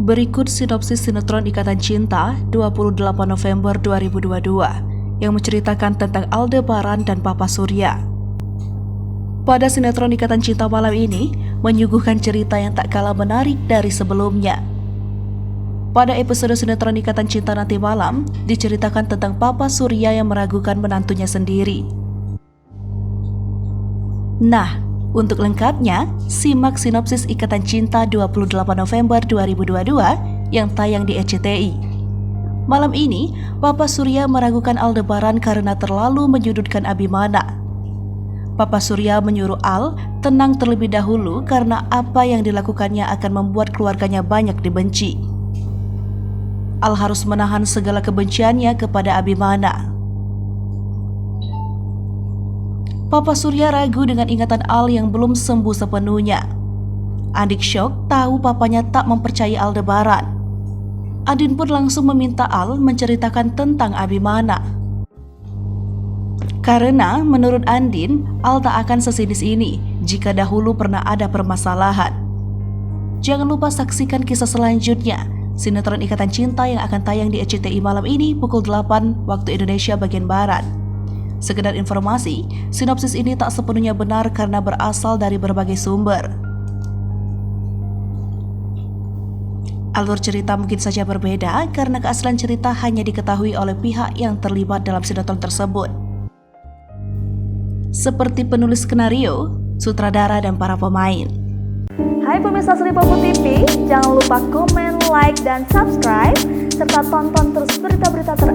Berikut sinopsis sinetron Ikatan Cinta 28 November 2022 yang menceritakan tentang Aldebaran dan Papa Surya. Pada sinetron Ikatan Cinta malam ini menyuguhkan cerita yang tak kalah menarik dari sebelumnya. Pada episode sinetron Ikatan Cinta nanti malam diceritakan tentang Papa Surya yang meragukan menantunya sendiri. Nah, untuk lengkapnya, simak sinopsis Ikatan Cinta 28 November 2022 yang tayang di RCTI. Malam ini, Papa Surya meragukan Aldebaran karena terlalu menyudutkan Abimana. Papa Surya menyuruh Al tenang terlebih dahulu karena apa yang dilakukannya akan membuat keluarganya banyak dibenci. Al harus menahan segala kebenciannya kepada Abimana. Papa Surya ragu dengan ingatan Al yang belum sembuh sepenuhnya. Andik syok tahu papanya tak mempercayai Aldebaran. Andin pun langsung meminta Al menceritakan tentang Abimana. Karena menurut Andin, Al tak akan sesinis ini jika dahulu pernah ada permasalahan. Jangan lupa saksikan kisah selanjutnya, sinetron Ikatan Cinta yang akan tayang di RCTI malam ini pukul 8 waktu Indonesia bagian Barat. Sekedar informasi, sinopsis ini tak sepenuhnya benar karena berasal dari berbagai sumber. Alur cerita mungkin saja berbeda karena keaslian cerita hanya diketahui oleh pihak yang terlibat dalam sinetron tersebut. Seperti penulis skenario, sutradara, dan para pemain. Hai pemirsa Seripopo TV, jangan lupa komen, like, dan subscribe, serta tonton terus berita-berita terupdate